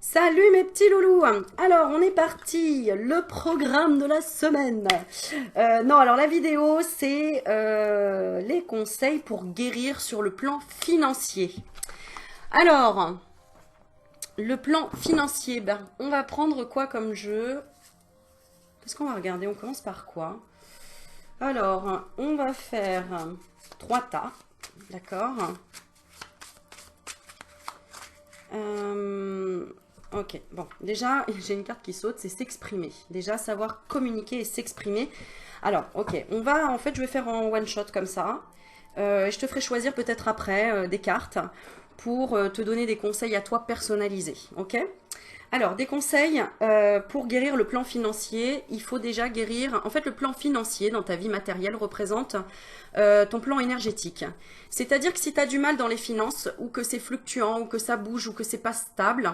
Salut mes petits loulous. Alors on est parti, le programme de la semaine. Non, alors la vidéo c'est les conseils pour guérir sur le plan financier. Alors, le plan financier, ben, on va prendre quoi comme jeu? Qu'est-ce qu'on va regarder? On commence par quoi? Alors, on va faire trois tas, d'accord. Euh, ok, bon, déjà, j'ai une carte qui saute, c'est s'exprimer. Déjà, savoir communiquer et s'exprimer. Alors, ok, on va, en fait, je vais faire en one shot comme ça. Je te ferai choisir peut-être après des cartes pour te donner des conseils à toi personnalisés, ok? Alors, des conseils pour guérir le plan financier. Il faut déjà guérir. En fait, le plan financier dans ta vie matérielle représente ton plan énergétique. C'est-à-dire que si tu as du mal dans les finances, ou que c'est fluctuant, ou que ça bouge, ou que c'est pas stable,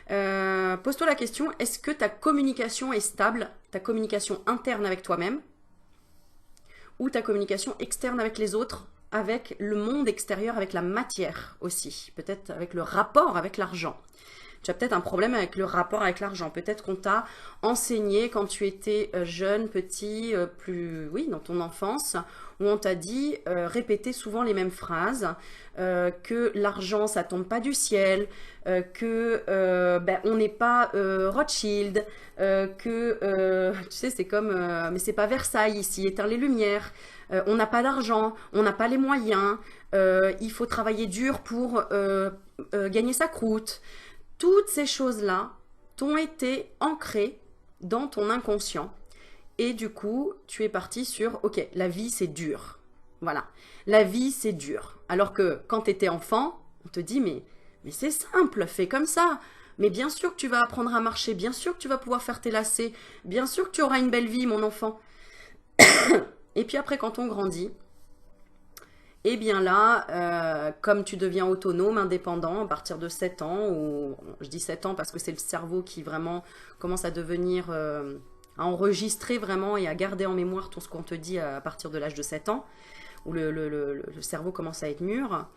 pose-toi la question, est-ce que ta communication est stable, ta communication interne avec toi-même, ou ta communication externe avec les autres, avec le monde extérieur, avec la matière aussi, peut-être avec le rapport avec l'argent. Tu as peut-être un problème avec le rapport avec l'argent. Peut-être qu'on t'a enseigné quand tu étais jeune, petit, plus, oui, dans ton enfance, où on t'a dit répéter souvent les mêmes phrases, que l'argent ça tombe pas du ciel, que ben, on n'est pas Rothschild, que tu sais c'est comme mais c'est pas Versailles ici, éteins les lumières. On n'a pas d'argent, on n'a pas les moyens, il faut travailler dur pour gagner sa croûte. Toutes ces choses-là t'ont été ancrées dans ton inconscient. Et du coup, tu es parti sur, ok, la vie c'est dur. Voilà, la vie c'est dur. Alors que quand tu étais enfant, on te dit, mais c'est simple, fais comme ça. Mais bien sûr que tu vas apprendre à marcher, bien sûr que tu vas pouvoir faire tes lacets, bien sûr que tu auras une belle vie, mon enfant. Et puis après, quand on grandit, et bien là, comme tu deviens autonome, indépendant, à partir de 7 ans, ou je dis 7 ans parce que c'est le cerveau qui vraiment commence à devenir, à enregistrer vraiment et à garder en mémoire tout ce qu'on te dit à partir de l'âge de 7 ans, où le cerveau commence à être mûr.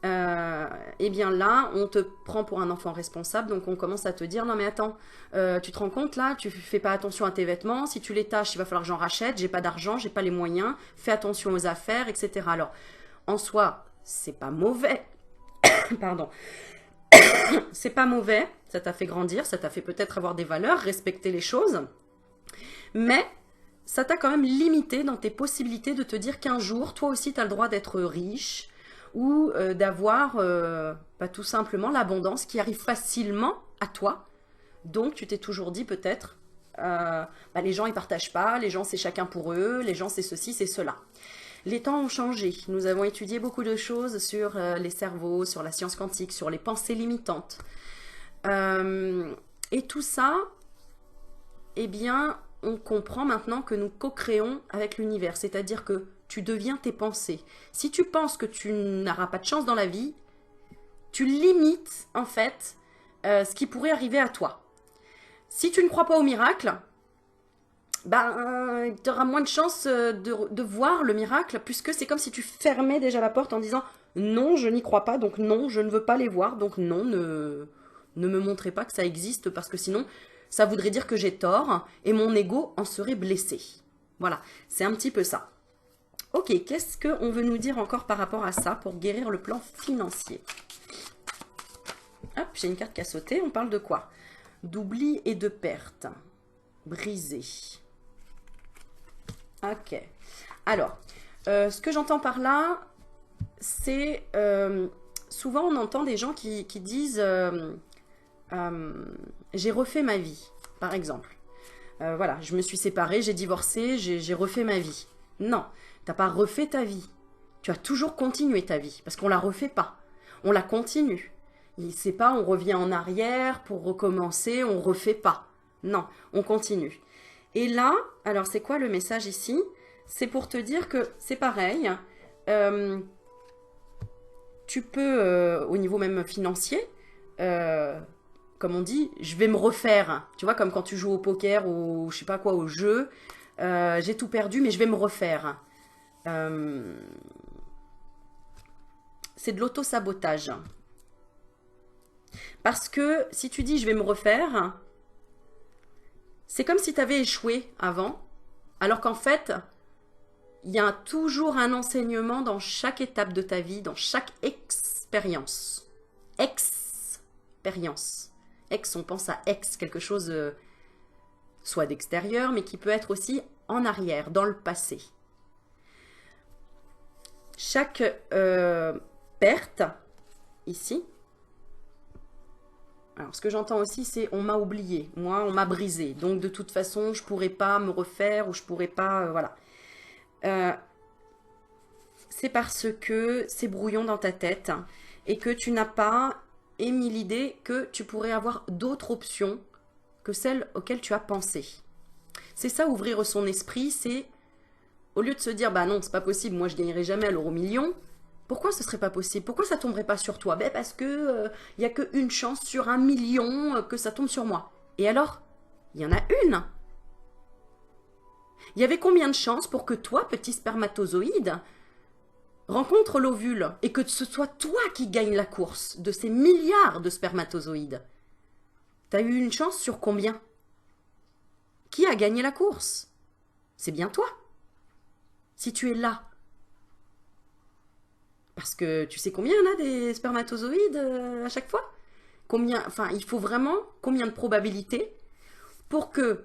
Et bien là, on te prend pour un enfant responsable, donc on commence à te dire, non mais attends, tu te rends compte là, tu fais pas attention à tes vêtements, si tu les tâches, il va falloir que j'en rachète, j'ai pas d'argent, j'ai pas les moyens, fais attention aux affaires, etc. Alors, en soi, c'est pas mauvais. Pardon. C'est pas mauvais. Ça t'a fait grandir, ça t'a fait peut-être avoir des valeurs, respecter les choses. Mais ça t'a quand même limité dans tes possibilités de te dire qu'un jour, toi aussi, tu as le droit d'être riche ou d'avoir bah, tout simplement l'abondance qui arrive facilement à toi. Donc, tu t'es toujours dit peut-être, bah, les gens, ils partagent pas, les gens, c'est chacun pour eux, les gens, c'est ceci, c'est cela. Les temps ont changé. Nous avons étudié beaucoup de choses sur les cerveaux, sur la science quantique, sur les pensées limitantes. Et tout ça, eh bien, on comprend maintenant que nous co-créons avec l'univers. C'est-à-dire que tu deviens tes pensées. Si tu penses que tu n'auras pas de chance dans la vie, tu limites en fait ce qui pourrait arriver à toi. Si tu ne crois pas au miracle, ben, tu auras moins de chances de voir le miracle, puisque c'est comme si tu fermais déjà la porte en disant non, je n'y crois pas, donc non, je ne veux pas les voir, donc non, ne me montrez pas que ça existe, parce que sinon, ça voudrait dire que j'ai tort, et mon ego en serait blessé. Voilà, c'est un petit peu ça. Ok, qu'est-ce qu'on veut nous dire encore par rapport à ça pour guérir le plan financier? Hop, j'ai une carte qui a sauté, on parle de quoi? D'oubli et de perte. Brisé. Ok. Alors, ce que j'entends par là, c'est souvent on entend des gens qui disent j'ai refait ma vie, par exemple. Voilà, je me suis séparée, j'ai divorcé, j'ai refait ma vie. Non, t'as pas refait ta vie. Tu as toujours continué ta vie, parce qu'on la refait pas. On la continue. C'est pas on revient en arrière pour recommencer, on refait pas. Non, on continue. Et là, alors c'est quoi le message ici? C'est pour te dire que c'est pareil. euh, Tu peux, au niveau même financier, euh, comme on dit, je vais me refaire. Tu vois, comme quand tu joues au poker ou je sais pas quoi, au jeu. J'ai tout perdu, mais je vais me refaire. Euh, c'est de l'auto-sabotage. Parce que si tu dis je vais me refaire, c'est comme si tu avais échoué avant, alors qu'en fait, il y a toujours un enseignement dans chaque étape de ta vie, dans chaque expérience. Expérience. Ex, on pense à ex, quelque chose soit d'extérieur, mais qui peut être aussi en arrière, dans le passé. Chaque perte, ici, alors ce que j'entends aussi, c'est on m'a oublié, moi on m'a brisé, donc de toute façon je pourrais pas me refaire ou je pourrais pas, voilà. C'est parce que c'est brouillon dans ta tête et que tu n'as pas émis l'idée que tu pourrais avoir d'autres options que celles auxquelles tu as pensé. C'est ça, ouvrir son esprit, c'est au lieu de se dire, bah non, c'est pas possible, moi je gagnerai jamais à l'euro-million, pourquoi ce serait pas possible? Pourquoi ça tomberait pas sur toi? Ben parce que y a qu'une chance sur 1 million que ça tombe sur moi. Et alors? Il y en a une. Il y avait combien de chances pour que toi, petit spermatozoïde, rencontre l'ovule et que ce soit toi qui gagne la course de ces milliards de spermatozoïdes? T'as eu une chance sur combien? Qui a gagné la course? C'est bien toi. Si tu es là. Parce que tu sais combien il y en a des spermatozoïdes à chaque fois? Combien, enfin, il faut vraiment combien de probabilités pour que,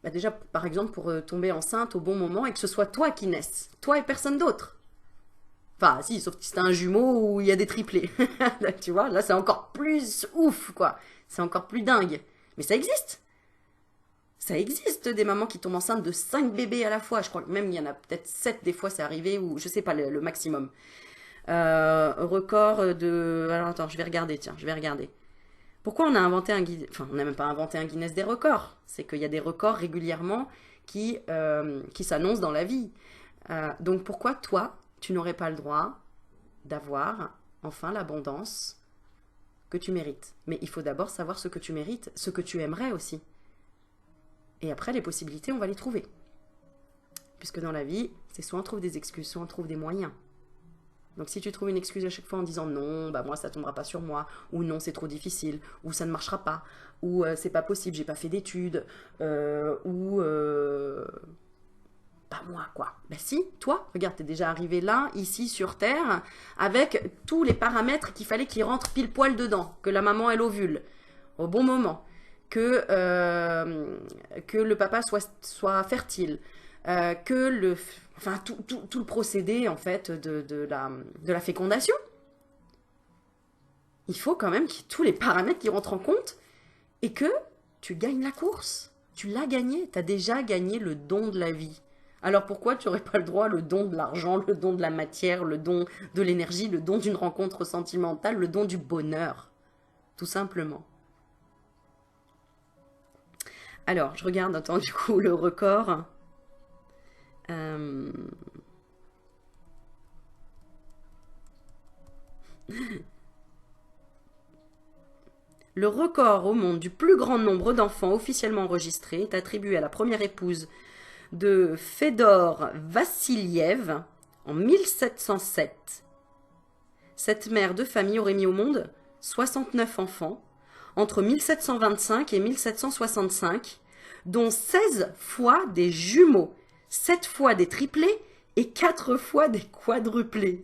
bah déjà, par exemple, pour tomber enceinte au bon moment et que ce soit toi qui naisse. Toi et personne d'autre. Enfin, si, sauf si c'est un jumeau où il y a des triplés. Là, tu vois, là, c'est encore plus ouf, quoi. C'est encore plus dingue. Mais ça existe. Ça existe des mamans qui tombent enceintes de 5 bébés à la fois. Je crois que même il y en a peut-être 7 des fois, c'est arrivé, ou je sais pas le maximum. Record de... Alors attends, je vais regarder, tiens, je vais regarder. Pourquoi on a inventé un Guinness... Enfin, on n'a même pas inventé un Guinness des records. C'est qu'il y a des records régulièrement qui s'annoncent dans la vie. Donc pourquoi toi, tu n'aurais pas le droit d'avoir enfin l'abondance que tu mérites? Mais il faut d'abord savoir ce que tu mérites, ce que tu aimerais aussi. Et après, les possibilités, on va les trouver. Puisque dans la vie, c'est soit on trouve des excuses, soit on trouve des moyens. Donc si tu trouves une excuse à chaque fois en disant non, bah moi ça tombera pas sur moi, ou non c'est trop difficile, ou ça ne marchera pas, ou c'est pas possible, j'ai pas fait d'études, ou pas moi quoi. Bah si, toi, regarde, t'es déjà arrivé là, ici sur Terre, avec tous les paramètres qu'il fallait qu'ils rentrent pile poil dedans, que la maman elle ovule, au bon moment, que le papa soit fertile, que le... Enfin, tout le procédé, en fait, de la fécondation. Il faut quand même qu'il y ait tous les paramètres qui rentrent en compte et que tu gagnes la course. Tu l'as gagné. Tu as déjà gagné le don de la vie. Alors pourquoi tu n'aurais pas le droit, le don de l'argent, le don de la matière, le don de l'énergie, le don d'une rencontre sentimentale, le don du bonheur? Tout simplement. Alors, je regarde, attends, du coup, le record. Le record au monde du plus grand nombre d'enfants officiellement enregistrés est attribué à la première épouse de Fedor Vassiliev en 1707. Cette mère de famille aurait mis au monde 69 enfants entre 1725 et 1765, dont 16 fois des jumeaux, 7 fois des triplés et 4 fois des quadruplés.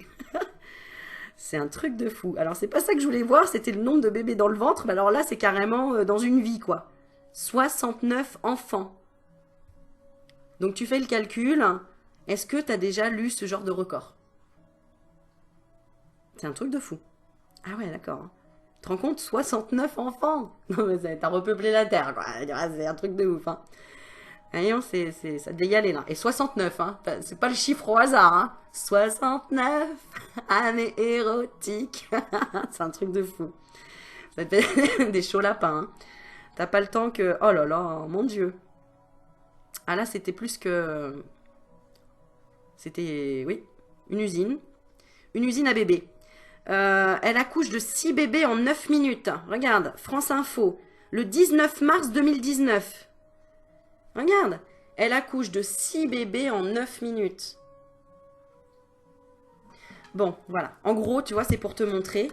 C'est un truc de fou. Alors, c'est pas ça que je voulais voir, c'était le nombre de bébés dans le ventre, mais alors là, c'est carrément dans une vie, quoi. 69 enfants. Donc, tu fais le calcul. Est-ce que tu as déjà lu ce genre de record? C'est un truc de fou. Ah ouais, d'accord. Tu te rends compte? 69 enfants. Non, mais t'as repeuplé la Terre, quoi. C'est un truc de ouf, hein. Voyons, ça devait y aller, là. Et 69, hein. C'est pas le chiffre au hasard, hein. 69 années érotiques. C'est un truc de fou. Ça te fait des chauds lapins, hein. T'as pas le temps que... Oh là là, mon Dieu. Ah là, c'était plus que... C'était, oui, une usine. Une usine à bébés. Elle accouche de 6 bébés en 9 minutes. Regarde, France Info, le 19 mars 2019. Regarde, elle accouche de 6 bébés en 9 minutes. Bon, voilà. En gros, tu vois, c'est pour te montrer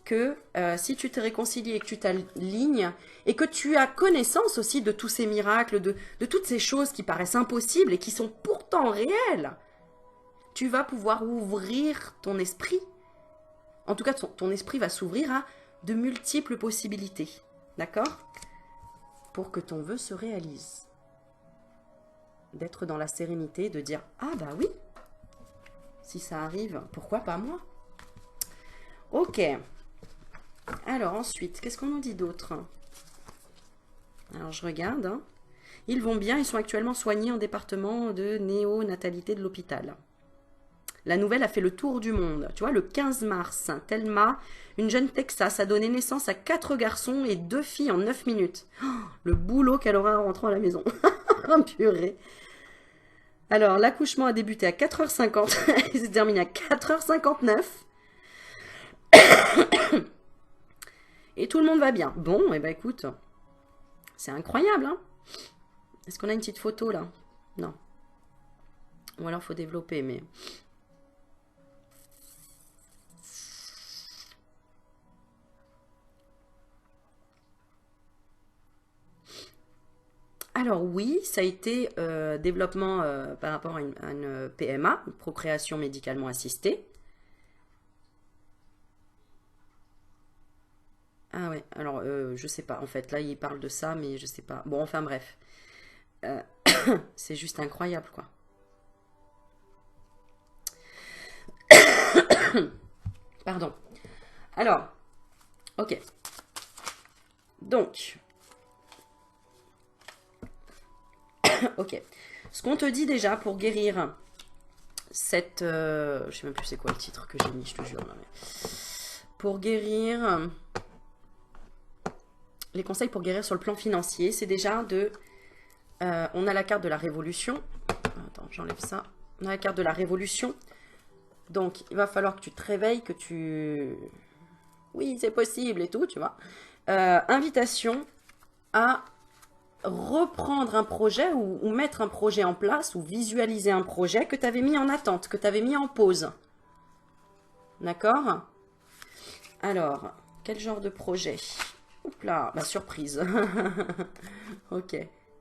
que si tu t'es réconcilié et que tu t'alignes et que tu as connaissance aussi de tous ces miracles, de toutes ces choses qui paraissent impossibles et qui sont pourtant réelles, tu vas pouvoir ouvrir ton esprit. En tout cas, ton esprit va s'ouvrir à de multiples possibilités. D'accord? Pour que ton vœu se réalise. D'être dans la sérénité, de dire « Ah bah oui, si ça arrive, pourquoi pas moi ?» Ok. Alors ensuite, qu'est-ce qu'on nous dit d'autre? Alors je regarde. Hein. Ils vont bien, ils sont actuellement soignés en département de néonatalité de l'hôpital. La nouvelle a fait le tour du monde. Tu vois, le 15 mars, Thelma, une jeune Texas, a donné naissance à 4 garçons et 2 filles en 9 minutes. Oh, le boulot qu'elle aura en rentrant à la maison. Purée. Alors, l'accouchement a débuté à 4h50 et s'est terminé à 4h59. Et tout le monde va bien. Bon, et ben écoute, c'est incroyable, hein. Est-ce qu'on a une petite photo, là? Non. Ou alors, il faut développer, mais... Alors oui, ça a été développement par rapport à une PMA, une procréation médicalement assistée. Ah ouais, alors je sais pas, en fait, là il parle de ça, mais je sais pas. Bon, enfin bref. Euh, c'est juste incroyable, quoi. Pardon. Alors, ok. Donc, ok. Ce qu'on te dit déjà pour guérir cette... je sais même plus c'est quoi le titre que j'ai mis, je te jure. Là, mais... Pour guérir... Les conseils pour guérir sur le plan financier, c'est déjà de... on a la carte de la révolution. Attends, j'enlève ça. On a la carte de la révolution. Donc, il va falloir que tu te réveilles, que tu... Oui, c'est possible et tout, tu vois. Invitation à reprendre un projet ou mettre un projet en place ou visualiser un projet que tu avais mis en attente, que tu avais mis en pause. D'accord? Alors, quel genre de projet? Oups là, bah surprise. Ok.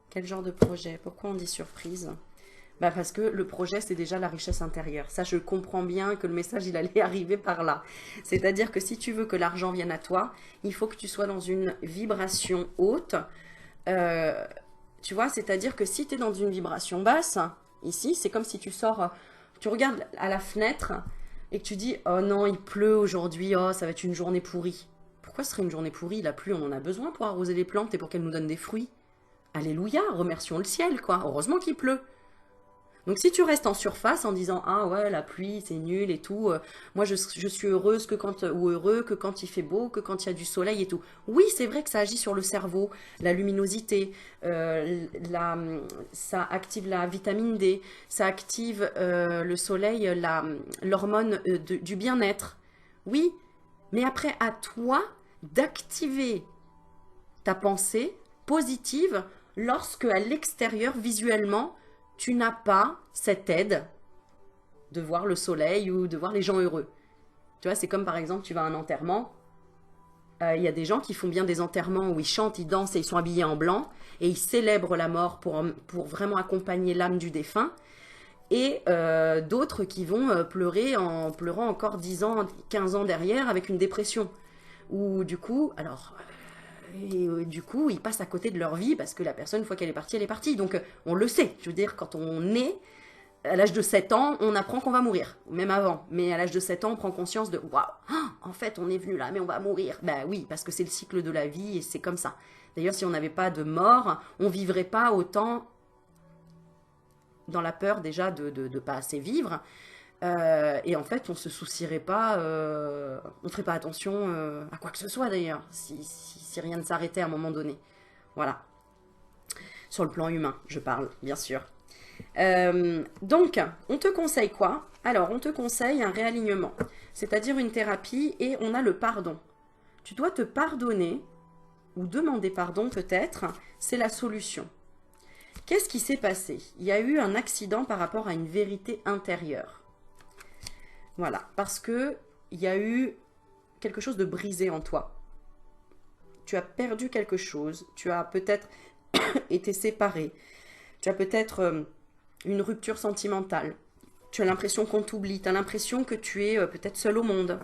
Quel genre de projet? Pourquoi on dit surprise? Bah parce que le projet, c'est déjà la richesse intérieure. Ça, je comprends bien que le message, il allait arriver par là. C'est-à-dire que si tu veux que l'argent vienne à toi, il faut que tu sois dans une vibration haute. Tu vois, c'est-à-dire que si tu es dans une vibration basse, ici, c'est comme si tu sors, tu regardes à la fenêtre et que tu dis « Oh non, il pleut aujourd'hui, oh, ça va être une journée pourrie. » Pourquoi ce serait une journée pourrie? La pluie, on en a besoin pour arroser les plantes et pour qu'elles nous donnent des fruits. Alléluia, remercions le ciel, quoi. Heureusement qu'il pleut. Donc si tu restes en surface en disant « Ah ouais, la pluie, c'est nul et tout. Moi, je suis heureuse que quand, ou heureux que quand il fait beau, que quand il y a du soleil et tout. » Oui, c'est vrai que ça agit sur le cerveau, la luminosité, ça active la vitamine D, ça active le soleil, l'hormone du bien-être. Oui, mais après, à toi d'activer ta pensée positive lorsque à l'extérieur, visuellement, tu n'as pas cette aide de voir le soleil ou de voir les gens heureux. Tu vois, c'est comme par exemple, tu vas à un enterrement. Il y a des gens qui font bien des enterrements où ils chantent, ils dansent et ils sont habillés en blanc. Et ils célèbrent la mort pour vraiment accompagner l'âme du défunt. Et d'autres qui vont pleurer en pleurant encore 10 ans, 15 ans derrière avec une dépression. Ou du coup, alors... Et du coup, ils passent à côté de leur vie parce que la personne, une fois qu'elle est partie, elle est partie. Donc, on le sait. Je veux dire, quand on est, à l'âge de 7 ans, on apprend qu'on va mourir. Même avant. Mais à l'âge de 7 ans, on prend conscience de « Waouh, en fait, on est venu là, mais on va mourir. » Ben oui, parce que c'est le cycle de la vie et c'est comme ça. D'ailleurs, si on n'avait pas de mort, on vivrait pas autant dans la peur déjà de pas assez vivre. Et en fait, on se soucierait pas, on ferait pas attention à quoi que ce soit d'ailleurs, si rien ne s'arrêtait à un moment donné. Voilà. Sur le plan humain, je parle, bien sûr. Donc, on te conseille quoi? Alors, on te conseille un réalignement, c'est-à-dire une thérapie, et on a le pardon. Tu dois te pardonner, ou demander pardon peut-être, c'est la solution. Qu'est-ce qui s'est passé? Il y a eu un accident par rapport à une vérité intérieure. Voilà, parce que il y a eu quelque chose de brisé en toi. Tu as perdu quelque chose, tu as peut-être été séparé, tu as peut-être une rupture sentimentale, tu as l'impression qu'on t'oublie, tu as l'impression que tu es peut-être seul au monde.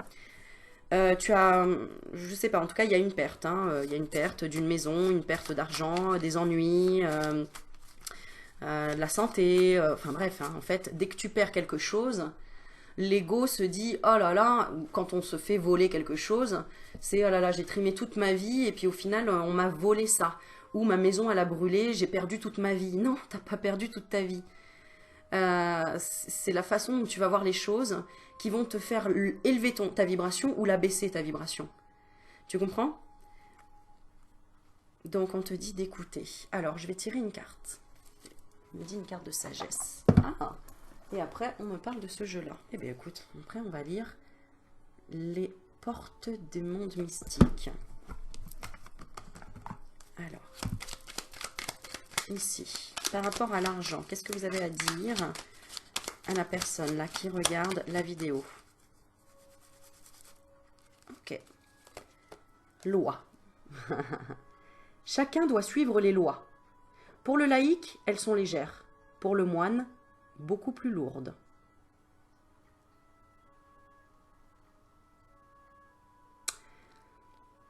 Tu as, je sais pas, en tout cas, il y a une perte. Hein, il y a une perte d'une maison, une perte d'argent, des ennuis, la santé, enfin bref, hein, en fait, dès que tu perds quelque chose, l'ego se dit, oh là là, quand on se fait voler quelque chose, c'est, oh là là, j'ai trimé toute ma vie et puis au final, on m'a volé ça. Ou ma maison, elle a brûlé, j'ai perdu toute ma vie. Non, t'as pas perdu toute ta vie. C'est la façon dont tu vas voir les choses qui vont te faire élever ta vibration ou la baisser ta vibration. Tu comprends? Donc on te dit d'écouter. Alors je vais tirer une carte. On me dit une carte de sagesse. Ah. Et après on me parle de ce jeu-là. Eh bien écoute, après on va lire les portes des mondes mystiques. Alors, ici, par rapport à l'argent, qu'est-ce que vous avez à dire à la personne là qui regarde la vidéo? Ok. Loi. Chacun doit suivre les lois. Pour le laïc, elles sont légères. Pour le moine, beaucoup plus lourdes.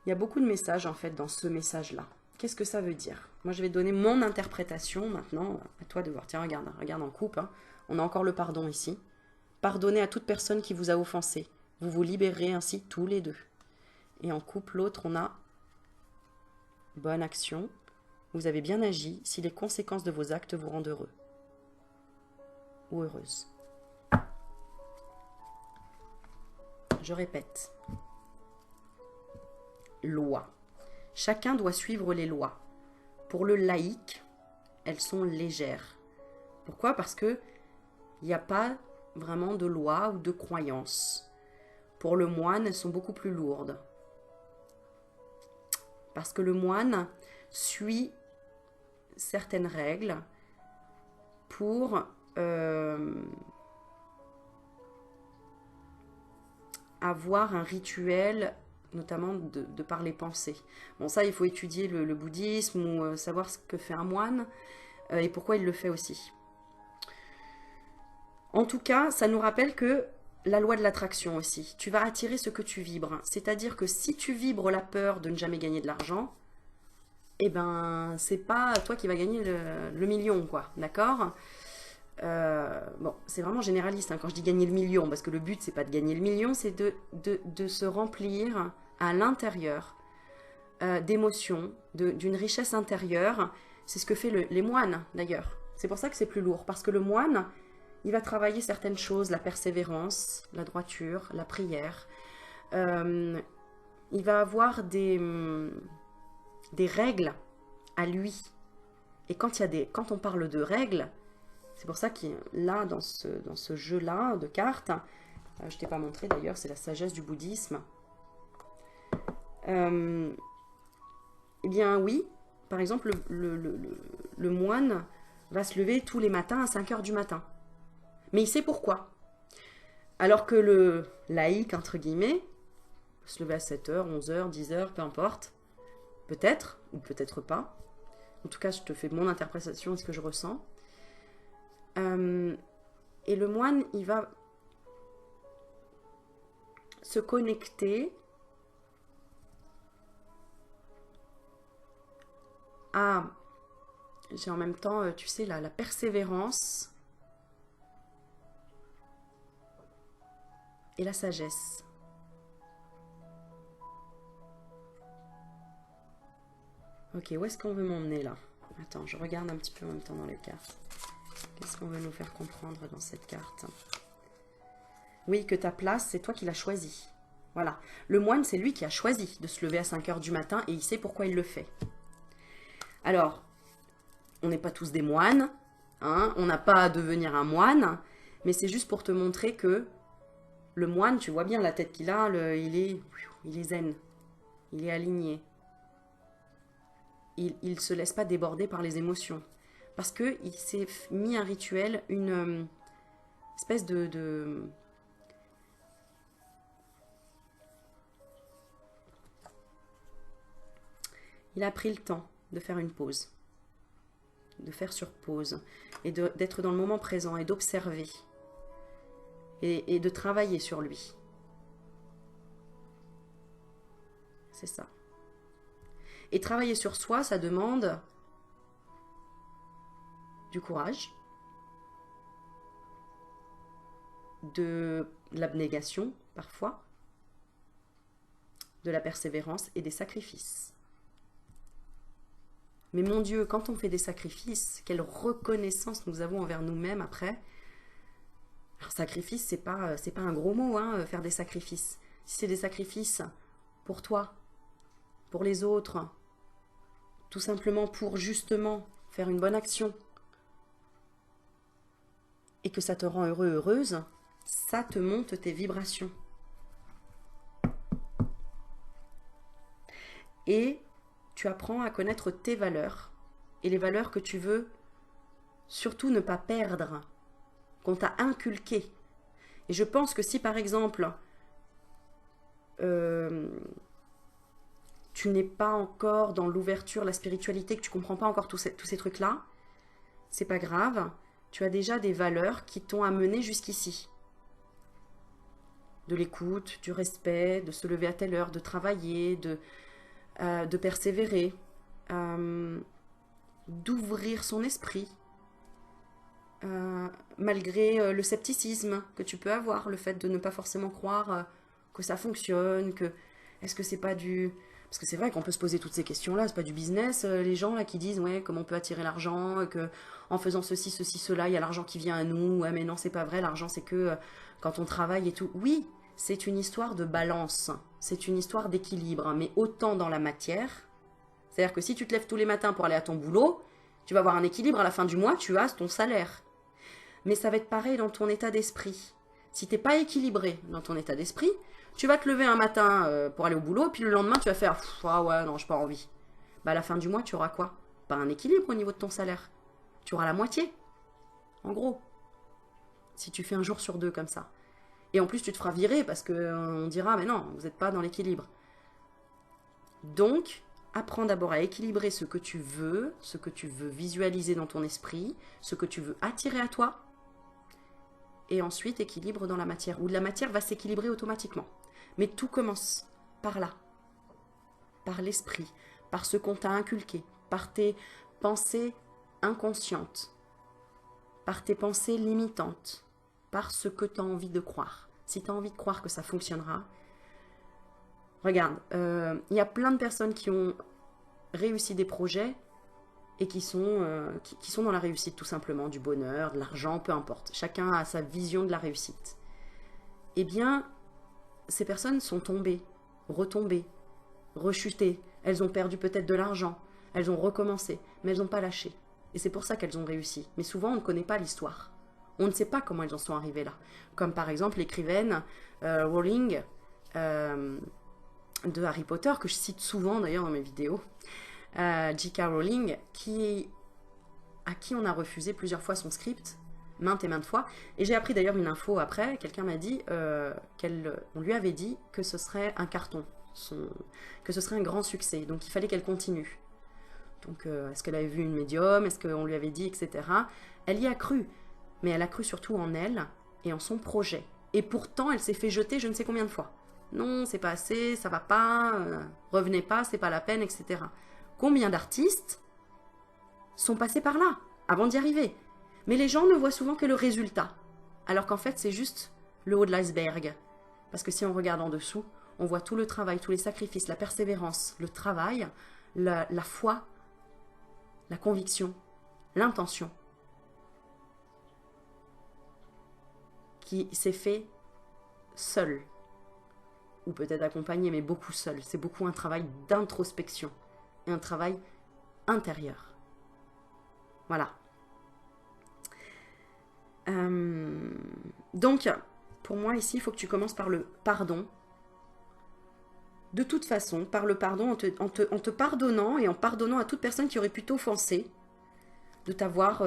Il y a beaucoup de messages en fait dans ce message-là. Qu'est-ce que ça veut dire? Moi, je vais donner mon interprétation maintenant. À toi de voir. Tiens, regarde, regarde en coupe. Hein. On a encore le pardon ici. Pardonnez à toute personne qui vous a offensé. Vous vous libérez ainsi tous les deux. Et en couple, l'autre, on a bonne action. Vous avez bien agi si les conséquences de vos actes vous rendent heureux ou heureuse. Je répète. Loi. Chacun doit suivre les lois. Pour le laïc, elles sont légères. Pourquoi? Parce que il n'y a pas vraiment de loi ou de croyance. Pour le moine, elles sont beaucoup plus lourdes. Parce que le moine suit certaines règles pour avoir un rituel, notamment de par les pensées. Bon, ça, il faut étudier le bouddhisme ou savoir ce que fait un moine et pourquoi il le fait aussi. En tout cas, ça nous rappelle que la loi de l'attraction aussi. Tu vas attirer ce que tu vibres. C'est-à-dire que si tu vibres la peur de ne jamais gagner de l'argent, eh ben, c'est pas toi qui vas gagner le million, quoi. D'accord? Bon, c'est vraiment généraliste hein, quand je dis gagner le million, parce que le but, c'est pas de gagner le million, c'est de se remplir à l'intérieur d'émotions, d'une richesse intérieure. C'est ce que fait les moines, d'ailleurs. C'est pour ça que c'est plus lourd, parce que le moine, il va travailler certaines choses, la persévérance, la droiture, la prière. Il va avoir des règles à lui. Et quand on parle de règles, c'est pour ça que là, dans ce jeu-là de cartes, je ne t'ai pas montré d'ailleurs, c'est la sagesse du bouddhisme. Eh bien oui, par exemple, le moine va se lever tous les matins à 5 heures du matin. Mais il sait pourquoi. Alors que le laïc, entre guillemets, se lever à 7 heures, 11 heures, 10 heures, peu importe. Peut-être, ou peut-être pas. En tout cas, je te fais mon interprétation et ce que je ressens. Et le moine, il va se connecter à, j'ai en même temps, tu sais, la persévérance et la sagesse. Ok, où est-ce qu'on veut m'emmener là? Attends, je regarde un petit peu en même temps dans les cartes. Qu'est-ce qu'on veut nous faire comprendre dans cette carte? Oui, que ta place, c'est toi qui l'as choisie. Voilà. Le moine, c'est lui qui a choisi de se lever à 5 heures du matin et il sait pourquoi il le fait. Alors, on n'est pas tous des moines, hein, on n'a pas à devenir un moine, mais c'est juste pour te montrer que le moine, tu vois bien la tête qu'il a, il est zen, il est aligné. Il ne se laisse pas déborder par les émotions. Parce qu'il s'est mis un rituel, une espèce de il a pris le temps de faire une pause, de faire sur pause, et d'être dans le moment présent, et d'observer, et de travailler sur lui. C'est ça. Et travailler sur soi, ça demande du courage, de l'abnégation parfois, de la persévérance et des sacrifices. Mais mon Dieu, quand on fait des sacrifices, quelle reconnaissance nous avons envers nous-mêmes après. Alors sacrifice, c'est pas un gros mot, hein, faire des sacrifices. Si c'est des sacrifices pour toi, pour les autres, tout simplement pour justement faire une bonne action, et que ça te rend heureux, heureuse, ça te monte tes vibrations. Et tu apprends à connaître tes valeurs, et les valeurs que tu veux surtout ne pas perdre, qu'on t'a inculquées. Et je pense que si par exemple, tu n'es pas encore dans l'ouverture, la spiritualité, que tu comprends pas encore tous ces trucs-là, c'est pas grave, tu as déjà des valeurs qui t'ont amené jusqu'ici. De l'écoute, du respect, de se lever à telle heure, de travailler, de persévérer, d'ouvrir son esprit, malgré le scepticisme que tu peux avoir, le fait de ne pas forcément croire que ça fonctionne, que est-ce que c'est pas du... Parce que c'est vrai qu'on peut se poser toutes ces questions-là, c'est pas du business, les gens là qui disent ouais comment on peut attirer l'argent, que en faisant ceci, cela, il y a l'argent qui vient à nous, ouais mais non c'est pas vrai, l'argent c'est que quand on travaille et tout. Oui, c'est une histoire de balance, c'est une histoire d'équilibre, mais autant dans la matière, c'est-à-dire que si tu te lèves tous les matins pour aller à ton boulot, tu vas avoir un équilibre à la fin du mois, tu as ton salaire. Mais ça va être pareil dans ton état d'esprit. Si tu n'es pas équilibré dans ton état d'esprit, tu vas te lever un matin pour aller au boulot, puis le lendemain, tu vas faire « Ah ouais, non, j'ai pas envie ». Bah, à la fin du mois, tu auras quoi? Pas un équilibre au niveau de ton salaire. Tu auras la moitié, en gros. Si tu fais un jour sur deux comme ça. Et en plus, tu te feras virer parce qu'on dira « Mais non, vous n'êtes pas dans l'équilibre ». Donc, apprends d'abord à équilibrer ce que tu veux visualiser dans ton esprit, ce que tu veux attirer à toi, et ensuite équilibre dans la matière, où la matière va s'équilibrer automatiquement. Mais tout commence par là, par l'esprit, par ce qu'on t'a inculqué, par tes pensées inconscientes, par tes pensées limitantes, par ce que tu as envie de croire. Si tu as envie de croire que ça fonctionnera, regarde, il y a plein de personnes qui ont réussi des projets et qui sont dans la réussite tout simplement, du bonheur, de l'argent, peu importe. Chacun a sa vision de la réussite. Eh bien, ces personnes sont tombées, retombées, rechutées. Elles ont perdu peut-être de l'argent, elles ont recommencé, mais elles n'ont pas lâché. Et c'est pour ça qu'elles ont réussi. Mais souvent, on ne connaît pas l'histoire. On ne sait pas comment elles en sont arrivées là. Comme par exemple l'écrivaine Rowling de Harry Potter, que je cite souvent d'ailleurs dans mes vidéos. J.K. Rowling, à qui on a refusé plusieurs fois son script, maintes et maintes fois. Et j'ai appris d'ailleurs une info après, quelqu'un m'a dit qu'on lui avait dit que ce serait un carton, que ce serait un grand succès, donc il fallait qu'elle continue. Donc est-ce qu'elle avait vu une médium, est-ce qu'on lui avait dit, etc. Elle y a cru, mais elle a cru surtout en elle et en son projet. Et pourtant, elle s'est fait jeter je ne sais combien de fois. Non, c'est pas assez, ça va pas, revenez pas, c'est pas la peine, etc. Combien d'artistes sont passés par là, avant d'y arriver? Mais les gens ne voient souvent que le résultat, alors qu'en fait, c'est juste le haut de l'iceberg. Parce que si on regarde en dessous, on voit tout le travail, tous les sacrifices, la persévérance, le travail, la foi, la conviction, l'intention, qui s'est fait seul, ou peut-être accompagné, mais beaucoup seul. C'est beaucoup un travail d'introspection et un travail intérieur. Voilà. Donc, pour moi, ici, il faut que tu commences par le pardon. De toute façon, par le pardon, en te pardonnant et en pardonnant à toute personne qui aurait pu t'offenser, de t'avoir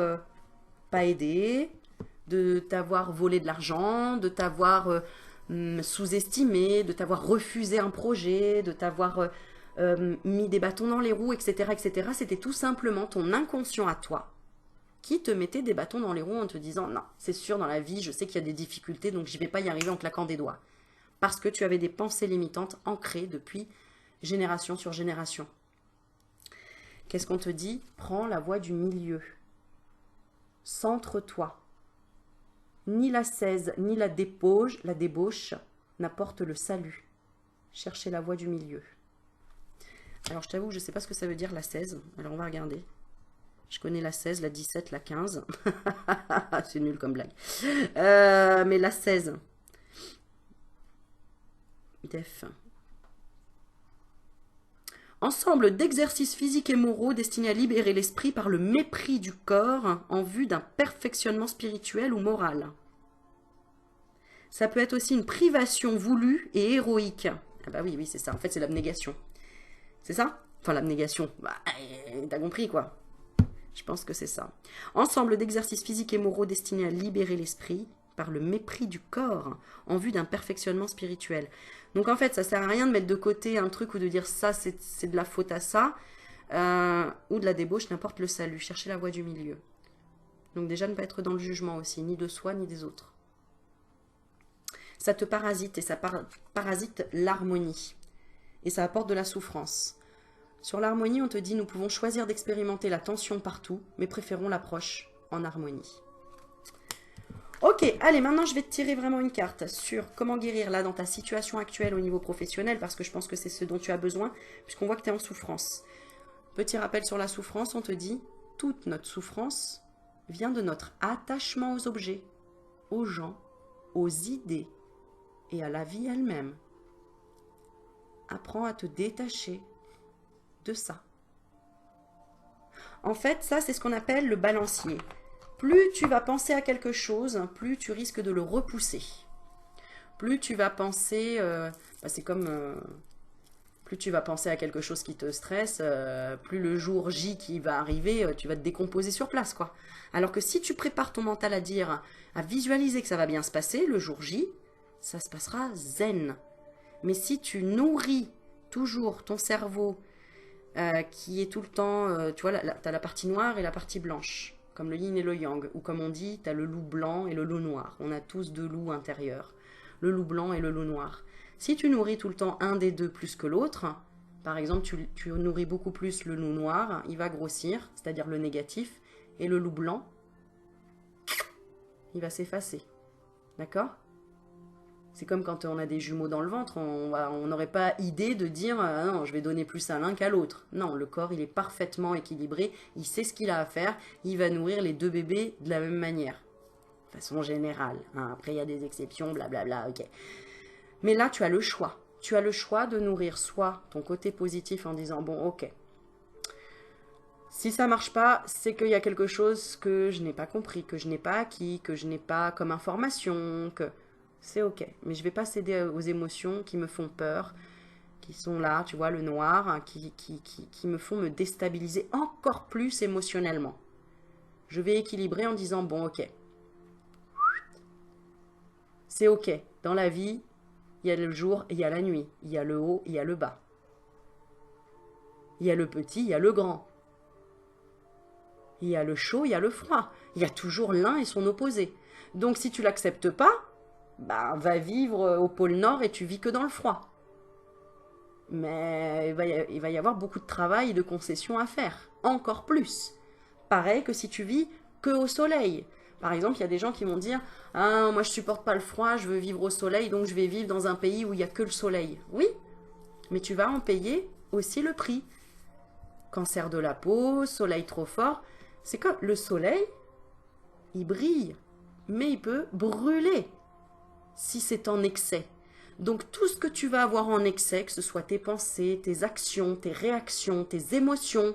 pas aidé, de t'avoir volé de l'argent, de t'avoir sous-estimé, de t'avoir refusé un projet, de t'avoir mis des bâtons dans les roues, etc., etc. C'était tout simplement ton inconscient à toi qui te mettait des bâtons dans les roues en te disant non, c'est sûr, dans la vie, je sais qu'il y a des difficultés, donc je ne vais pas y arriver en claquant des doigts. Parce que tu avais des pensées limitantes ancrées depuis génération sur génération. Qu'est-ce qu'on te dit? Prends la voie du milieu. Centre-toi. Ni l'ascèse, ni la débauche n'apportent le salut. Cherchez la voie du milieu. Alors, je t'avoue, je ne sais pas ce que ça veut dire l'ascèse. Alors, on va regarder. Je connais la 16, la 17, la 15. C'est nul comme blague. Mais la 16. Def. Ensemble d'exercices physiques et moraux destinés à libérer l'esprit par le mépris du corps en vue d'un perfectionnement spirituel ou moral. Ça peut être aussi une privation voulue et héroïque. Ah bah oui, c'est ça. En fait, c'est l'abnégation. C'est ça? Enfin, l'abnégation. Bah, t'as compris, quoi. Je pense que c'est ça. Ensemble d'exercices physiques et moraux destinés à libérer l'esprit par le mépris du corps en vue d'un perfectionnement spirituel. Donc en fait, ça sert à rien de mettre de côté un truc ou de dire ça, c'est de la faute à ça, ou de la débauche, n'importe le salut. Chercher la voie du milieu. Donc déjà, ne pas être dans le jugement aussi, ni de soi, ni des autres. Ça te parasite et ça parasite l'harmonie. Et ça apporte de la souffrance. Sur l'harmonie, on te dit, nous pouvons choisir d'expérimenter la tension partout, mais préférons l'approche en harmonie. Ok, allez, maintenant je vais te tirer vraiment une carte sur comment guérir là dans ta situation actuelle au niveau professionnel, parce que je pense que c'est ce dont tu as besoin, puisqu'on voit que tu es en souffrance. Petit rappel sur la souffrance, on te dit, toute notre souffrance vient de notre attachement aux objets, aux gens, aux idées et à la vie elle-même. Apprends à te détacher de ça. En fait, ça, c'est ce qu'on appelle le balancier. Plus tu vas penser à quelque chose, plus tu risques de le repousser. Plus tu vas penser... c'est comme... plus tu vas penser à quelque chose qui te stresse, plus le jour J qui va arriver, tu vas te décomposer sur place, quoi. Alors que si tu prépares ton mental à dire, à visualiser que ça va bien se passer, le jour J, ça se passera zen. Mais si tu nourris toujours ton cerveau qui est tout le temps, tu vois, tu as la partie noire et la partie blanche, comme le yin et le yang, ou comme on dit, tu as le loup blanc et le loup noir. On a tous deux loups intérieurs, le loup blanc et le loup noir. Si tu nourris tout le temps un des deux plus que l'autre, par exemple, tu nourris beaucoup plus le loup noir, il va grossir, c'est-à-dire le négatif, et le loup blanc, il va s'effacer. D'accord ? C'est comme quand on a des jumeaux dans le ventre, on n'aurait pas idée de dire non, je vais donner plus à l'un qu'à l'autre. Non, le corps, il est parfaitement équilibré, il sait ce qu'il a à faire, il va nourrir les deux bébés de la même manière. De façon générale. Hein. Après, il y a des exceptions, blablabla, ok. Mais là, tu as le choix. Tu as le choix de nourrir soit ton côté positif en disant, bon, ok, si ça marche pas, c'est qu'il y a quelque chose que je n'ai pas compris, que je n'ai pas acquis, que je n'ai pas comme information, que... C'est ok, mais je ne vais pas céder aux émotions qui me font peur, qui sont là, tu vois, le noir, hein, qui me font me déstabiliser encore plus émotionnellement. Je vais équilibrer en disant, bon, ok, c'est ok. Dans la vie, il y a le jour, il y a la nuit, il y a le haut, il y a le bas. Il y a le petit, il y a le grand. Il y a le chaud, il y a le froid. Il y a toujours l'un et son opposé. Donc si tu l'acceptes pas, bah, va vivre au pôle Nord et tu vis que dans le froid. Mais il va y avoir beaucoup de travail et de concessions à faire. Encore plus. Pareil que si tu vis que au soleil. Par exemple, il y a des gens qui vont dire « Ah, moi je supporte pas le froid, je veux vivre au soleil, donc je vais vivre dans un pays où il n'y a que le soleil. » Oui, mais tu vas en payer aussi le prix. Cancer de la peau, soleil trop fort. C'est comme le soleil, il brille, mais il peut brûler si c'est en excès. Donc tout ce que tu vas avoir en excès, que ce soit tes pensées, tes actions, tes réactions, tes émotions,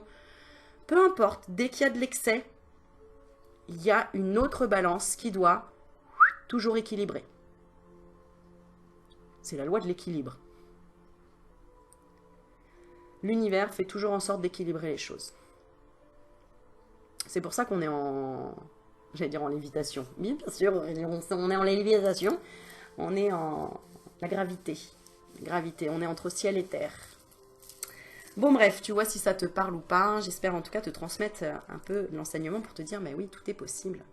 peu importe, dès qu'il y a de l'excès, il y a une autre balance qui doit toujours équilibrer. C'est la loi de l'équilibre. L'univers fait toujours en sorte d'équilibrer les choses. C'est pour ça qu'on est en... J'allais dire en lévitation. Bien sûr, on est en lévitation. On est en la gravité. Gravité, on est entre ciel et terre. Bon bref, tu vois si ça te parle ou pas. J'espère en tout cas te transmettre un peu l'enseignement pour te dire, mais oui, tout est possible.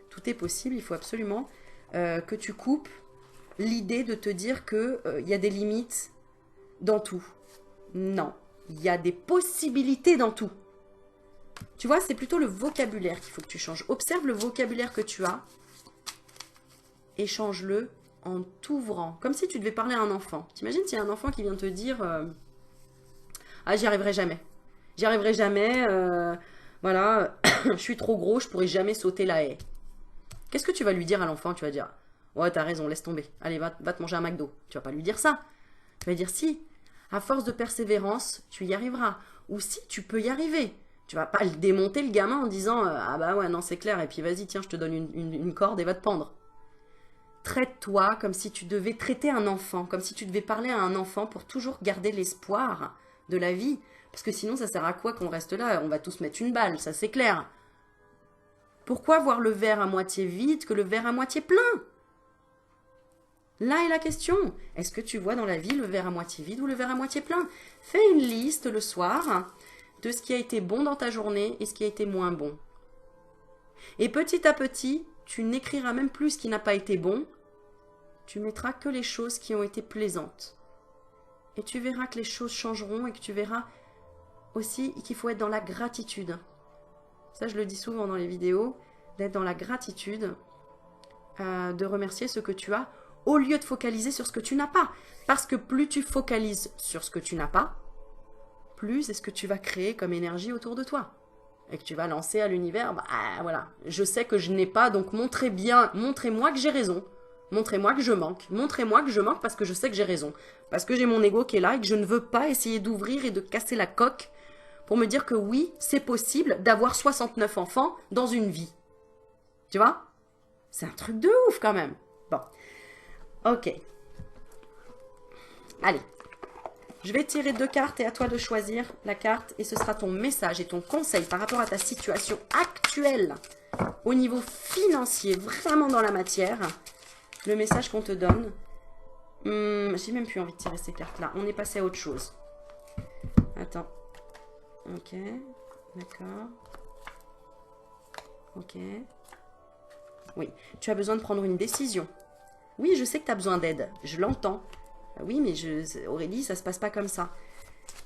Tout est possible, il faut absolument que tu coupes l'idée de te dire qu'il y a des limites dans tout. Non, il y a des possibilités dans tout. Tu vois, c'est plutôt le vocabulaire qu'il faut que tu changes. Observe le vocabulaire que tu as et change-le en t'ouvrant. Comme si tu devais parler à un enfant. T'imagines s'il y a un enfant qui vient te dire ah, j'y arriverai jamais. J'y arriverai jamais. Voilà, je suis trop gros, je pourrai jamais sauter la haie. Qu'est-ce que tu vas lui dire à l'enfant? Tu vas dire ouais, t'as raison, laisse tomber. Allez, va te manger un McDo. Tu vas pas lui dire ça. Tu vas dire si, à force de persévérance, tu y arriveras. Ou si, tu peux y arriver. Tu vas pas le démonter le gamin en disant ah bah ouais, non, c'est clair, et puis vas-y, tiens, je te donne une corde et va te pendre. Traite-toi comme si tu devais traiter un enfant, comme si tu devais parler à un enfant pour toujours garder l'espoir de la vie. Parce que sinon, ça sert à quoi qu'on reste là? On va tous mettre une balle, ça c'est clair. Pourquoi voir le verre à moitié vide que le verre à moitié plein? Là est la question. Est-ce que tu vois dans la vie le verre à moitié vide ou le verre à moitié plein? Fais une liste le soir de ce qui a été bon dans ta journée et ce qui a été moins bon. Et petit à petit, tu n'écriras même plus ce qui n'a pas été bon. Tu mettras que les choses qui ont été plaisantes. Et tu verras que les choses changeront et que tu verras aussi qu'il faut être dans la gratitude. Ça, je le dis souvent dans les vidéos, d'être dans la gratitude, de remercier ce que tu as, au lieu de focaliser sur ce que tu n'as pas. Parce que plus tu focalises sur ce que tu n'as pas, plus est-ce que tu vas créer comme énergie autour de toi. Et que tu vas lancer à l'univers, bah voilà, je sais que je n'ai pas, donc montrez-moi que j'ai raison. Montrez-moi que je manque. Montrez-moi que je manque parce que je sais que j'ai raison. Parce que j'ai mon ego qui est là et que je ne veux pas essayer d'ouvrir et de casser la coque pour me dire que oui, c'est possible d'avoir 69 enfants dans une vie. Tu vois? C'est un truc de ouf quand même. Bon. Ok. Allez. Je vais tirer 2 cartes et à toi de choisir la carte et ce sera ton message et ton conseil par rapport à ta situation actuelle au niveau financier, vraiment dans la matière. Le message qu'on te donne. J'ai même plus envie de tirer ces cartes-là. On est passé à autre chose. Attends. Ok. D'accord. Ok. Oui. Tu as besoin de prendre une décision. Oui, je sais que tu as besoin d'aide. Je l'entends. Oui, mais Aurélie, ça se passe pas comme ça.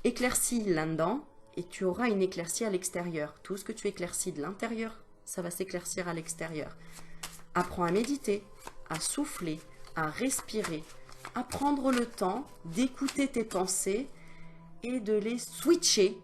Éclaircis là-dedans et tu auras une éclaircie à l'extérieur. Tout ce que tu éclaircis de l'intérieur, ça va s'éclaircir à l'extérieur. Apprends à méditer, à souffler, à respirer, à prendre le temps d'écouter tes pensées et de les switcher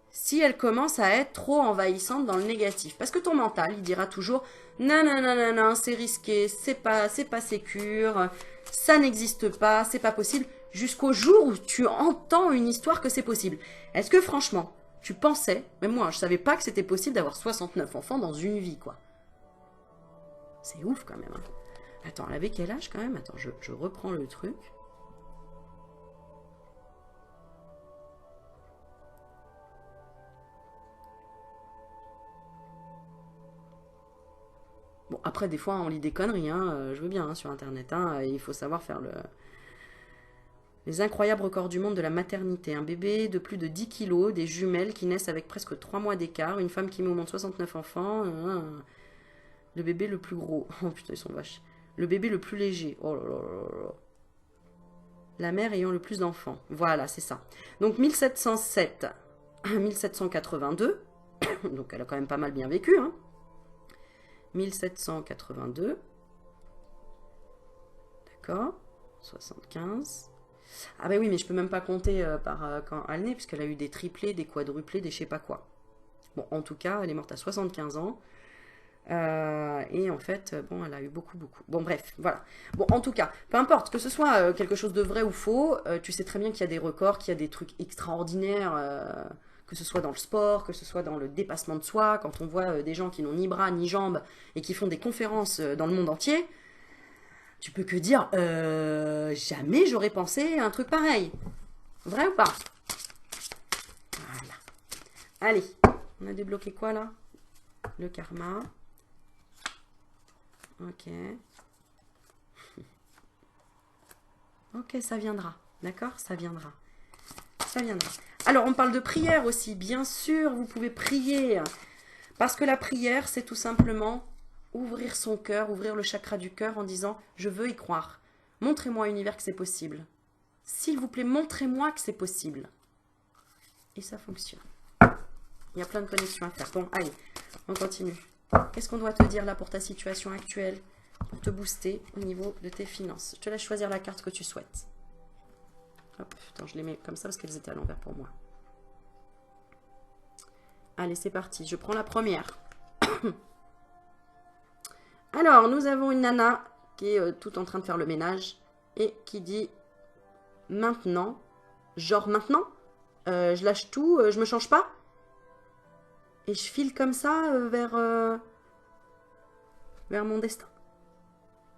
si elles commencent à être trop envahissantes dans le négatif. Parce que ton mental, il dira toujours non, non, non, non, non, c'est risqué, c'est pas sécure, ça n'existe pas, c'est pas possible, jusqu'au jour où tu entends une histoire que c'est possible. Est-ce que franchement, tu pensais, même moi, je savais pas que c'était possible d'avoir 69 enfants dans une vie, quoi. C'est ouf quand même. Hein. Attends, elle avait quel âge quand même? Attends, je reprends le truc. Bon, après, des fois, on lit des conneries, hein, je veux bien, hein, sur Internet. Hein, il faut savoir faire les incroyables records du monde de la maternité. Un bébé de plus de 10 kilos, des jumelles qui naissent avec presque 3 mois d'écart, une femme qui met au monde 69 enfants, le bébé le plus gros. Oh putain, ils sont vaches. Le bébé le plus léger. Oh là là là là. La mère ayant le plus d'enfants. Voilà, c'est ça. Donc 1707 à 1782. Donc elle a quand même pas mal bien vécu, hein. 1782. D'accord. 75. Ah ben oui, mais je peux même pas compter quand elle naît, puisqu'elle a eu des triplés, des quadruplés, des je sais pas quoi. Bon, en tout cas, elle est morte à 75 ans. Et en fait, bon, elle a eu beaucoup. Bon, bref, voilà. Bon, en tout cas, peu importe, que ce soit quelque chose de vrai ou faux, tu sais très bien qu'il y a des records, qu'il y a des trucs extraordinaires, que ce soit dans le sport, que ce soit dans le dépassement de soi, quand on voit des gens qui n'ont ni bras ni jambes et qui font des conférences dans le monde entier, tu peux que dire, jamais j'aurais pensé à un truc pareil. Vrai ou pas? Voilà. Allez, on a débloqué quoi là? Le karma. Ok. Ok, ça viendra. D'accord? Ça viendra. Ça viendra. Alors, on parle de prière aussi. Bien sûr, vous pouvez prier. Parce que la prière, c'est tout simplement ouvrir son cœur, ouvrir le chakra du cœur en disant « Je veux y croire. Montrez-moi, univers, que c'est possible. S'il vous plaît, montrez-moi que c'est possible. » Et ça fonctionne. Il y a plein de connexions à faire. Bon, allez, on continue. Qu'est-ce qu'on doit te dire là pour ta situation actuelle, pour te booster au niveau de tes finances? Je te laisse choisir la carte que tu souhaites. Hop, attends, je les mets comme ça parce qu'elles étaient à l'envers pour moi. Allez, c'est parti. Je prends la première. Alors, nous avons une nana qui est tout en train de faire le ménage et qui dit « Maintenant, genre maintenant, je lâche tout, je me change pas ?» Et je file comme ça vers mon destin.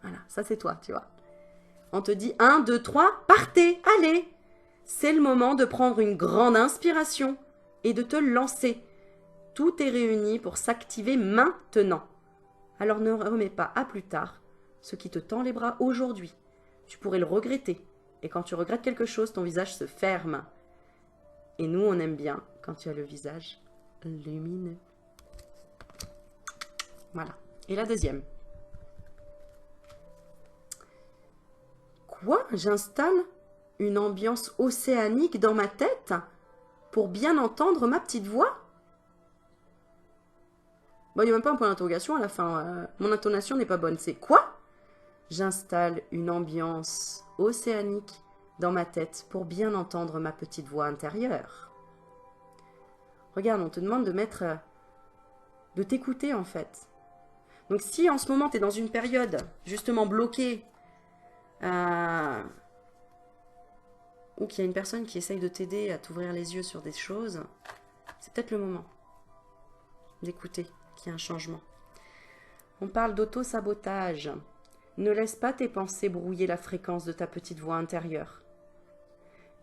Voilà, ça c'est toi, tu vois. On te dit 1, 2, 3, partez, allez. C'est le moment de prendre une grande inspiration et de te lancer. Tout est réuni pour s'activer maintenant. Alors ne remets pas à plus tard ce qui te tend les bras aujourd'hui. Tu pourrais le regretter. Et quand tu regrettes quelque chose, ton visage se ferme. Et nous, on aime bien quand tu as le visage lumineux. Voilà. Et la deuxième. Quoi? J'installe une ambiance océanique dans ma tête pour bien entendre ma petite voix? Bon, il n'y a même pas un point d'interrogation à la fin. Mon intonation n'est pas bonne. C'est quoi? J'installe une ambiance océanique dans ma tête pour bien entendre ma petite voix intérieure. Regarde, on te demande de mettre... de t'écouter en fait. Donc si en ce moment tu es dans une période justement bloquée, ou qu'il y a une personne qui essaye de t'aider à t'ouvrir les yeux sur des choses, c'est peut-être le moment d'écouter qu'il y a un changement. On parle d'auto-sabotage. Ne laisse pas tes pensées brouiller la fréquence de ta petite voix intérieure.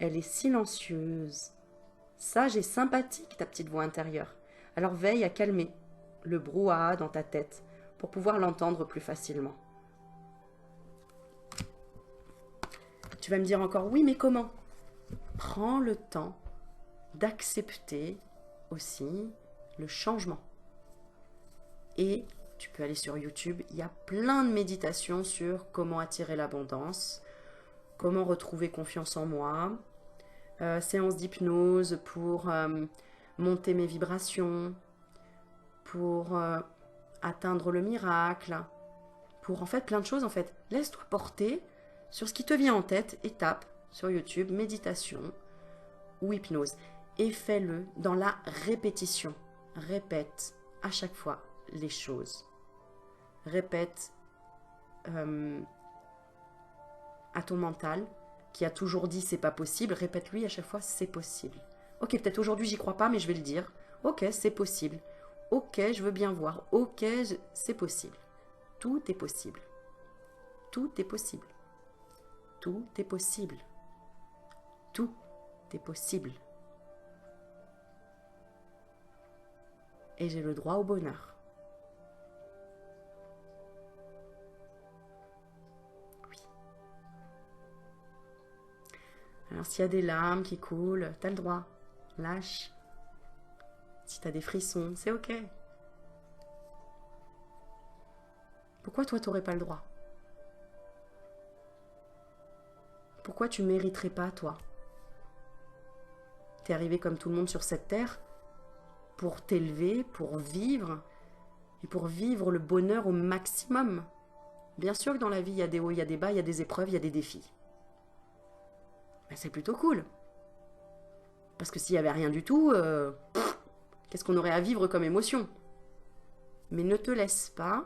Elle est silencieuse, sage et sympathique, ta petite voix intérieure. Alors veille à calmer le brouhaha dans ta tête pour pouvoir l'entendre plus facilement. Tu vas me dire encore, oui, mais comment? Prends le temps d'accepter aussi le changement. Et tu peux aller sur YouTube, il y a plein de méditations sur comment attirer l'abondance, comment retrouver confiance en moi, séance d'hypnose pour monter mes vibrations, pour atteindre le miracle, pour en fait plein de choses en fait. Laisse-toi porter sur ce qui te vient en tête et tape sur YouTube méditation ou hypnose et fais-le dans la répétition. Répète à chaque fois les choses. Répète à ton mental qui a toujours dit c'est pas possible, répète-lui à chaque fois c'est possible. Ok, peut-être aujourd'hui j'y crois pas mais je vais le dire. Ok, c'est possible. Ok, je veux bien voir. Ok, c'est possible. Tout est possible. Tout est possible. Tout est possible. Tout est possible. Et j'ai le droit au bonheur. Oui. Alors s'il y a des larmes qui coulent, t'as le droit. Lâche. Si t'as des frissons, c'est ok. Pourquoi toi t'aurais pas le droit? Pourquoi tu mériterais pas, toi? T'es arrivé comme tout le monde sur cette terre pour t'élever, pour vivre, et pour vivre le bonheur au maximum. Bien sûr que dans la vie, il y a des hauts, il y a des bas, il y a des épreuves, il y a des défis. Mais c'est plutôt cool. Parce que s'il n'y avait rien du tout, qu'est-ce qu'on aurait à vivre comme émotion? Mais ne te laisse pas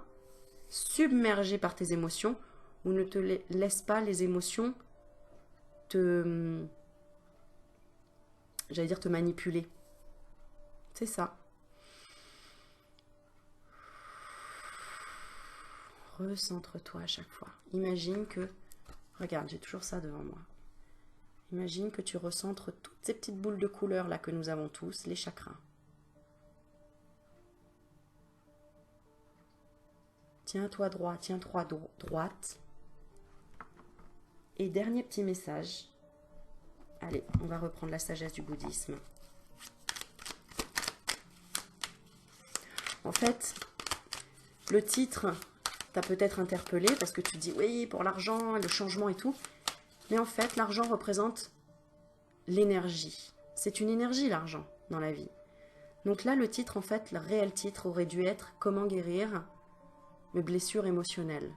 submerger par tes émotions, ou ne te laisse pas les émotions te... j'allais dire te manipuler. C'est ça. Recentre-toi à chaque fois. Imagine que... Regarde, j'ai toujours ça devant moi. Imagine que tu recentres toutes ces petites boules de couleur là que nous avons tous, les chakras. Tiens-toi droit, tiens-toi droite. Et dernier petit message. Allez, on va reprendre la sagesse du bouddhisme. En fait, le titre t'a peut-être interpellé parce que tu dis oui, pour l'argent, le changement et tout. Mais en fait, l'argent représente l'énergie. C'est une énergie, l'argent, dans la vie. Donc là, le titre, en fait, le réel titre aurait dû être « Comment guérir mes blessures émotionnelles ».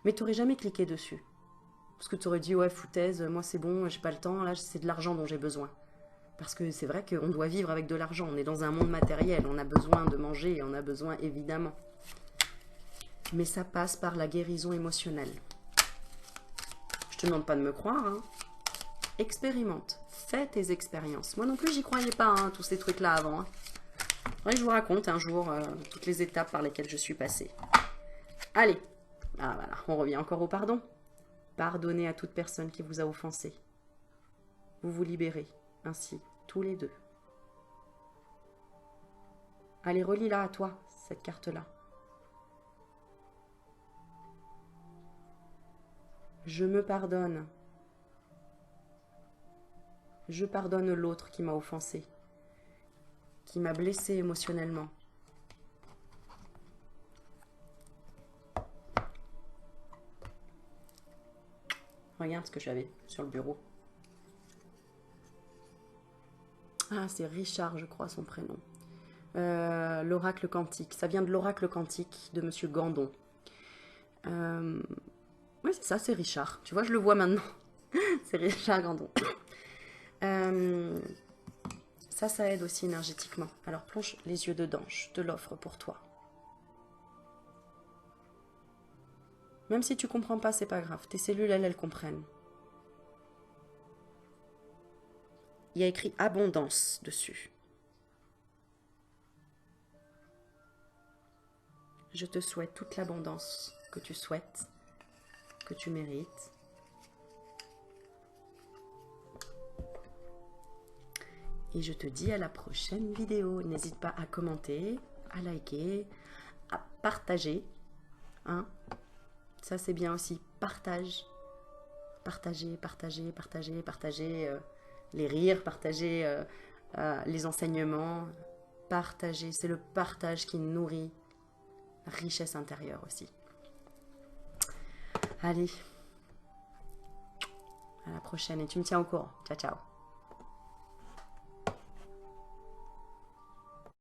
Mais tu n'aurais jamais cliqué dessus. Parce que tu aurais dit « Ouais, foutaise, moi c'est bon, j'ai pas le temps, là c'est de l'argent dont j'ai besoin ». Parce que c'est vrai qu'on doit vivre avec de l'argent, on est dans un monde matériel, on a besoin de manger, on a besoin évidemment. Mais ça passe par la guérison émotionnelle. Je te demande pas de me croire, hein. Expérimente, fais tes expériences. Moi non plus, j'y croyais pas, hein, tous ces trucs-là avant. Hein. Ouais, je vous raconte un jour toutes les étapes par lesquelles je suis passée. Allez, ah voilà, on revient encore au pardon. Pardonnez à toute personne qui vous a offensé. Vous vous libérez, ainsi, tous les deux. Allez, relis-la à toi, cette carte-là. Je me pardonne. Je pardonne l'autre qui m'a offensé, qui m'a blessé émotionnellement. Regarde ce que j'avais sur le bureau. Ah, c'est Richard, je crois, son prénom. L'oracle quantique. Ça vient de l'oracle quantique de Monsieur Gandon. Oui, c'est ça, c'est Richard. Tu vois, je le vois maintenant. C'est Richard Gandon. Ça aide aussi énergétiquement. Alors, plonge les yeux dedans. Je te l'offre pour toi. Même si tu comprends pas, c'est pas grave. Tes cellules, elles comprennent. Il y a écrit abondance dessus. Je te souhaite toute l'abondance que tu souhaites, que tu mérites. Et je te dis à la prochaine vidéo. N'hésite pas à commenter, à liker, à partager. Hein? Ça, c'est bien aussi. Partage. Partager, partager, partager, partager les rires, partager les enseignements. Partager. C'est le partage qui nourrit la richesse intérieure aussi. Allez. À la prochaine. Et tu me tiens au courant. Ciao, ciao.